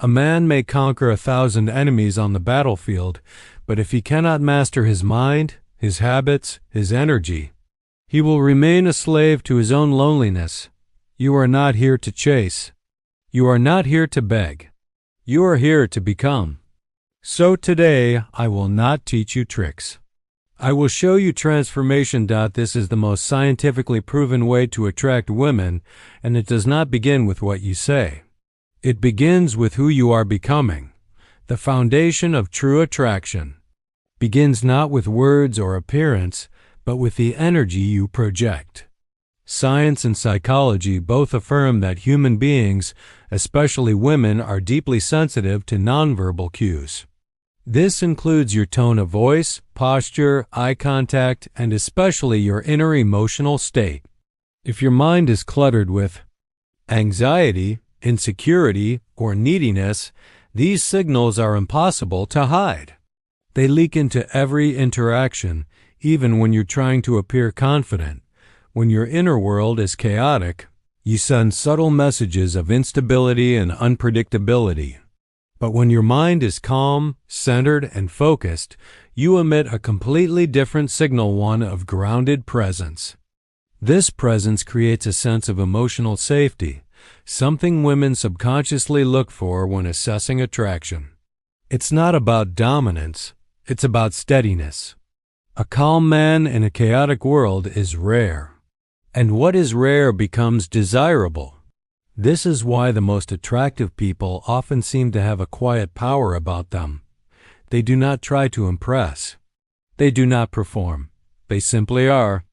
A man may conquer 1,000 enemies on the battlefield, but if he cannot master his mind, his habits, his energy, he will remain a slave to his own loneliness. You are not here to chase. You are not here to beg. You are here to become. So today, I will not teach you tricks. I will show you transformation. This is the most scientifically proven way to attract women, and it does not begin with what you say. It begins with who you are becoming. The foundation of true attraction begins not with words or appearance, but with the energy you project. Science and psychology both affirm that human beings, especially women, are deeply sensitive to nonverbal cues. This includes your tone of voice, posture, eye contact, and especially your inner emotional state. If your mind is cluttered with anxiety, insecurity, or neediness, these signals are impossible to hide. They leak into every interaction, even when you're trying to appear confident. When your inner world is chaotic, you send subtle messages of instability and unpredictability. But when your mind is calm, centered, and focused, you emit a completely different signal, one of grounded presence. This presence creates a sense of emotional safety, something women subconsciously look for when assessing attraction. It's not about dominance, it's about steadiness. A calm man in a chaotic world is rare, and what is rare becomes desirable. This is why the most attractive people often seem to have a quiet power about them. They do not try to impress. They do not perform. They simply are.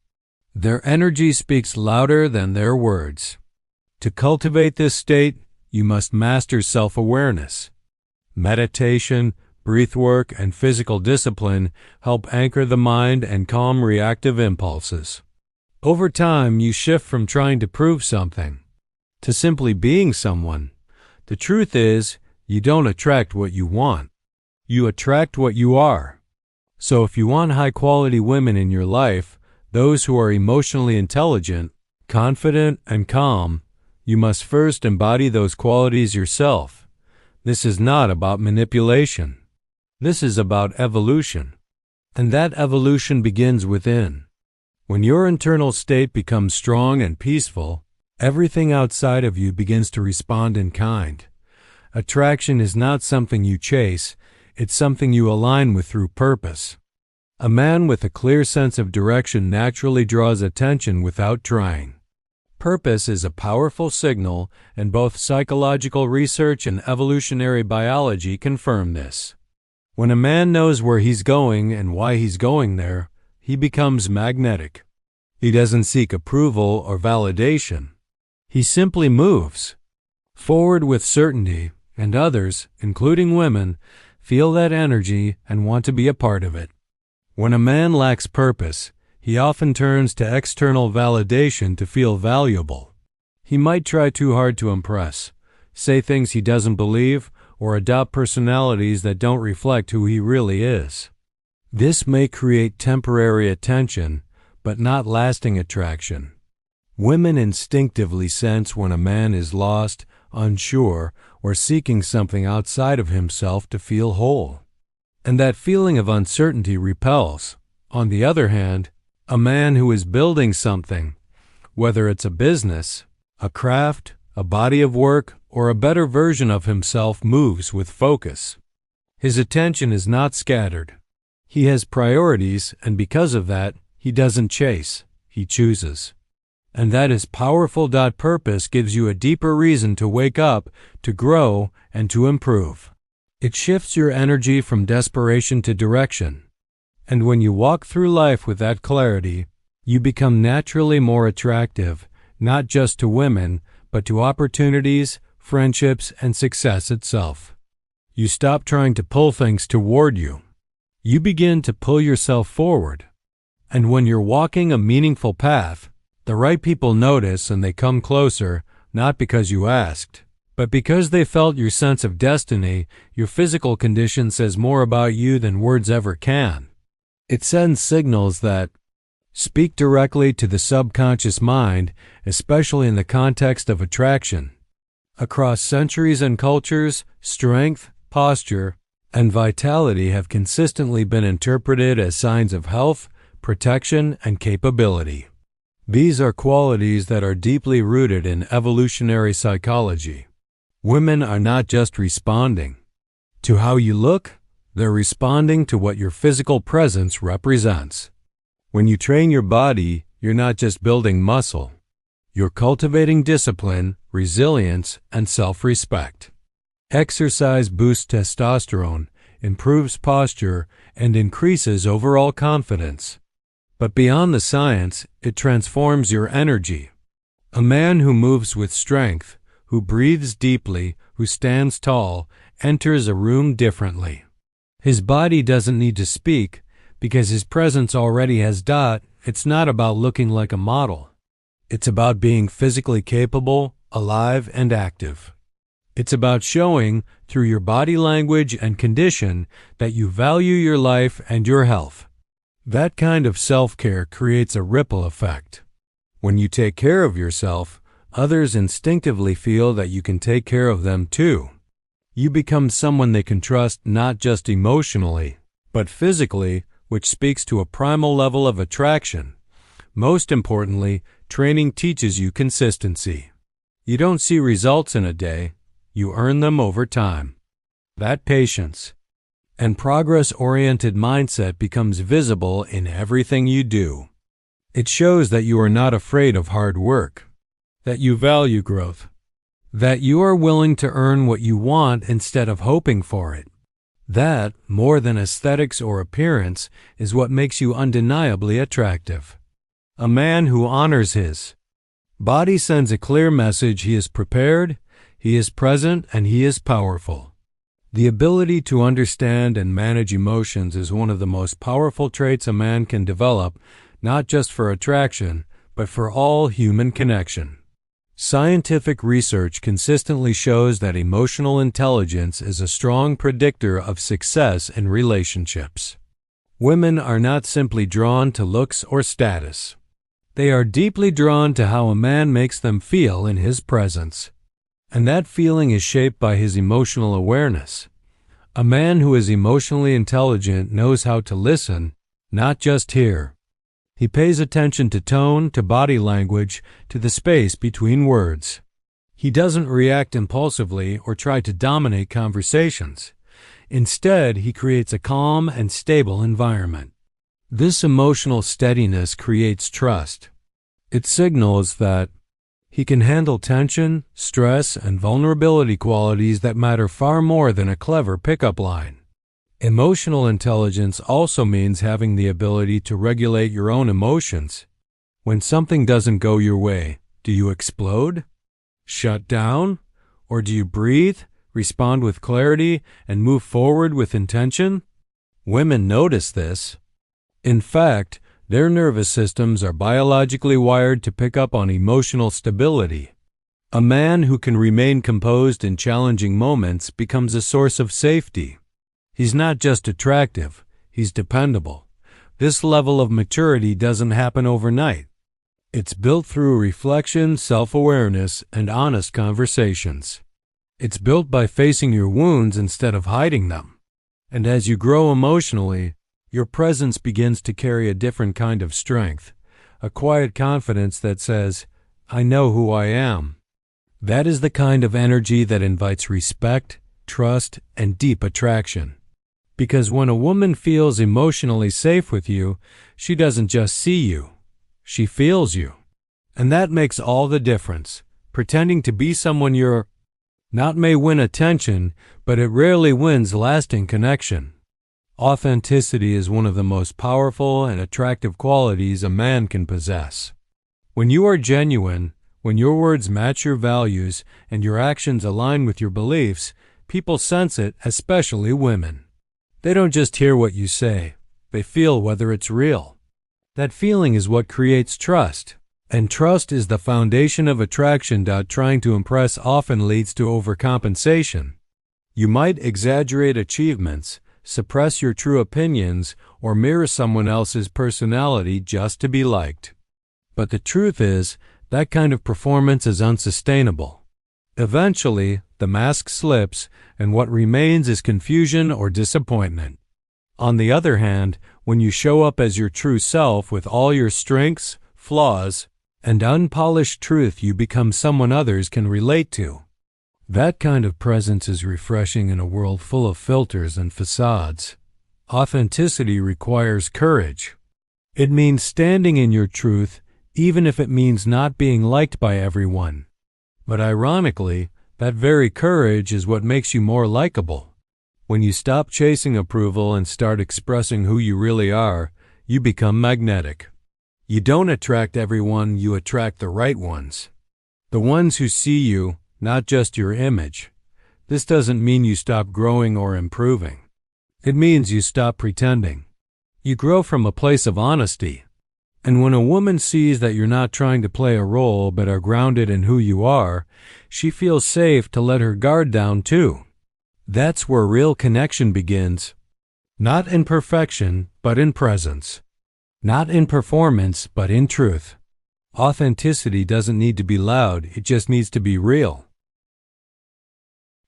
Their energy speaks louder than their words. To cultivate this state, you must master self-awareness. Meditation, breath work, and physical discipline help anchor the mind and calm reactive impulses. Over time, you shift from trying to prove something to simply being someone. The truth is, you don't attract what you want. You attract what you are. So if you want high-quality women in your life, those who are emotionally intelligent, confident, and calm, you must first embody those qualities yourself. This is not about manipulation. This is about evolution. And that evolution begins within. When your internal state becomes strong and peaceful, everything outside of you begins to respond in kind. Attraction is not something you chase, it's something you align with through purpose. A man with a clear sense of direction naturally draws attention without trying. Purpose is a powerful signal, and both psychological research and evolutionary biology confirm this. When a man knows where he's going and why he's going there, he becomes magnetic. He doesn't seek approval or validation. He simply moves forward with certainty, and others, including women, feel that energy and want to be a part of it. When a man lacks purpose, he often turns to external validation to feel valuable. He might try too hard to impress, say things he doesn't believe, or adopt personalities that don't reflect who he really is. This may create temporary attention, but not lasting attraction. Women instinctively sense when a man is lost, unsure, or seeking something outside of himself to feel whole. And that feeling of uncertainty repels. On the other hand, a man who is building something, whether it's a business, a craft, a body of work, or a better version of himself, moves with focus. His attention is not scattered. He has priorities, and because of that, he doesn't chase, he chooses. And that is powerful. Purpose gives you a deeper reason to wake up, to grow, and to improve. It shifts your energy from desperation to direction. And when you walk through life with that clarity, you become naturally more attractive, not just to women, but to opportunities, friendships, and success itself. You stop trying to pull things toward you. You begin to pull yourself forward. And when you're walking a meaningful path, the right people notice and they come closer, not because you asked, but because they felt your sense of destiny. Your physical condition says more about you than words ever can. It sends signals that speak directly to the subconscious mind, especially in the context of attraction. Across centuries and cultures, strength, posture, and vitality have consistently been interpreted as signs of health, protection, and capability. These are qualities that are deeply rooted in evolutionary psychology. Women are not just responding to how you look, they're responding to what your physical presence represents. When you train your body, you're not just building muscle. You're cultivating discipline, resilience, and self-respect. Exercise boosts testosterone, improves posture, and increases overall confidence. But beyond the science, it transforms your energy. A man who moves with strength, who breathes deeply, who stands tall, enters a room differently. His body doesn't need to speak because his presence already has dot. It's not about looking like a model. It's about being physically capable, alive, and active. It's about showing, through your body language and condition, that you value your life and your health. That kind of self-care creates a ripple effect. When you take care of yourself, others instinctively feel that you can take care of them too. You become someone they can trust not just emotionally, but physically, which speaks to a primal level of attraction. Most importantly, training teaches you consistency. You don't see results in a day, you earn them over time. That patience and progress-oriented mindset becomes visible in everything you do. It shows that you are not afraid of hard work, that you value growth, that you are willing to earn what you want instead of hoping for it. That, more than aesthetics or appearance, is what makes you undeniably attractive. A man who honors his body sends a clear message: he is prepared, he is present, and he is powerful. The ability to understand and manage emotions is one of the most powerful traits a man can develop, not just for attraction, but for all human connection. Scientific research consistently shows that emotional intelligence is a strong predictor of success in relationships. Women are not simply drawn to looks or status. They are deeply drawn to how a man makes them feel in his presence. And that feeling is shaped by his emotional awareness. A man who is emotionally intelligent knows how to listen, not just hear. He pays attention to tone, to body language, to the space between words. He doesn't react impulsively or try to dominate conversations. Instead, he creates a calm and stable environment. This emotional steadiness creates trust. It signals that he can handle tension, stress, and vulnerability, qualities that matter far more than a clever pickup line. Emotional intelligence also means having the ability to regulate your own emotions. When something doesn't go your way, do you explode? Shut down? Or do you breathe, respond with clarity, and move forward with intention? Women notice this. In fact, their nervous systems are biologically wired to pick up on emotional stability. A man who can remain composed in challenging moments becomes a source of safety. He's not just attractive, he's dependable. This level of maturity doesn't happen overnight. It's built through reflection, self-awareness, and honest conversations. It's built by facing your wounds instead of hiding them. And as you grow emotionally, your presence begins to carry a different kind of strength, a quiet confidence that says, "I know who I am." That is the kind of energy that invites respect, trust, and deep attraction. Because when a woman feels emotionally safe with you, she doesn't just see you, she feels you. And that makes all the difference. Pretending to be someone you're not may win attention, but it rarely wins lasting connection. Authenticity is one of the most powerful and attractive qualities a man can possess. When you are genuine, when your words match your values and your actions align with your beliefs, people sense it, especially women. They don't just hear what you say, they feel whether it's real. That feeling is what creates trust, and trust is the foundation of attraction. Trying to impress often leads to overcompensation. You might exaggerate achievements, suppress your true opinions, or mirror someone else's personality just to be liked. But the truth is, that kind of performance is unsustainable. Eventually, the mask slips, and what remains is confusion or disappointment. On the other hand, when you show up as your true self with all your strengths, flaws, and unpolished truth, you become someone others can relate to. That kind of presence is refreshing in a world full of filters and facades. Authenticity requires courage. It means standing in your truth, even if it means not being liked by everyone. But ironically, that very courage is what makes you more likable. When you stop chasing approval and start expressing who you really are, you become magnetic. You don't attract everyone, you attract the right ones. The ones who see you, not just your image. This doesn't mean you stop growing or improving. It means you stop pretending. You grow from a place of honesty. And when a woman sees that you're not trying to play a role but are grounded in who you are, she feels safe to let her guard down too. That's where real connection begins. Not in perfection, but in presence. Not in performance, but in truth. Authenticity doesn't need to be loud, it just needs to be real.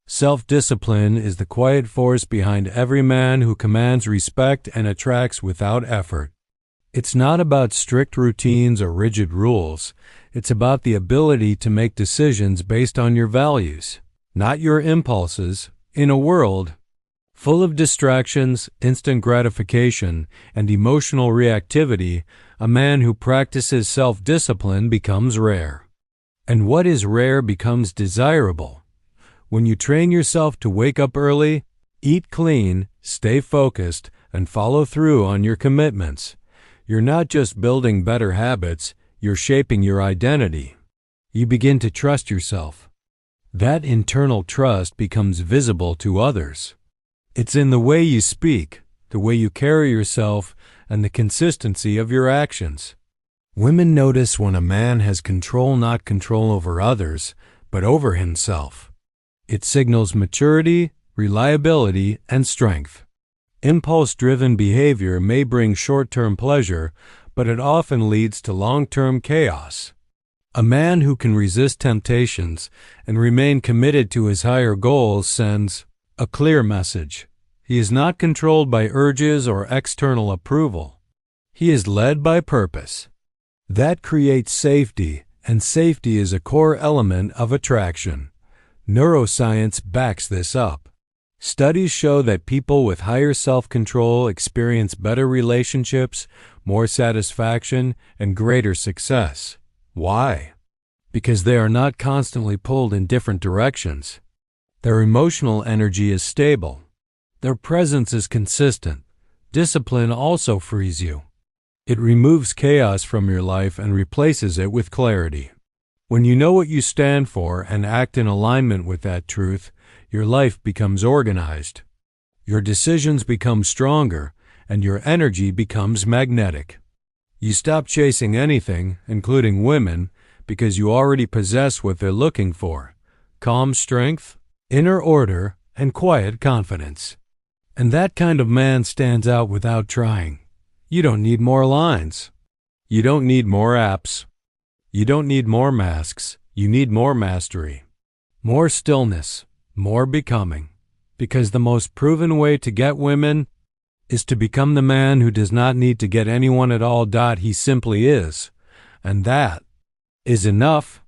Self-discipline is the quiet force behind every man who commands respect and attracts without effort. It's not about strict routines or rigid rules. It's about the ability to make decisions based on your values, not your impulses. In a world full of distractions, instant gratification, and emotional reactivity, a man who practices self-discipline becomes rare. And what is rare becomes desirable. When you train yourself to wake up early, eat clean, stay focused, and follow through on your commitments, you're not just building better habits, you're shaping your identity. You begin to trust yourself. That internal trust becomes visible to others. It's in the way you speak, the way you carry yourself, and the consistency of your actions. Women notice when a man has control, not control over others, but over himself. It signals maturity, reliability, and strength. Impulse-driven behavior may bring short-term pleasure, but it often leads to long-term chaos. A man who can resist temptations and remain committed to his higher goals sends a clear message. He is not controlled by urges or external approval. He is led by purpose. That creates safety, and safety is a core element of attraction. Neuroscience backs this up. Studies show that people with higher self-control experience better relationships, more satisfaction, and greater success. Why? Because they are not constantly pulled in different directions. Their emotional energy is stable. Their presence is consistent. Discipline also frees you. It removes chaos from your life and replaces it with clarity. When you know what you stand for and act in alignment with that truth, your life becomes organized. Your decisions become stronger, and your energy becomes magnetic. You stop chasing anything, including women, because you already possess what they're looking for: calm strength, inner order, and quiet confidence. And that kind of man stands out without trying. You don't need more lines. You don't need more apps. You don't need more masks. You need more mastery. More stillness. More becoming. Because the most proven way to get women is to become the man who does not need to get anyone at all. He simply is. And that is enough.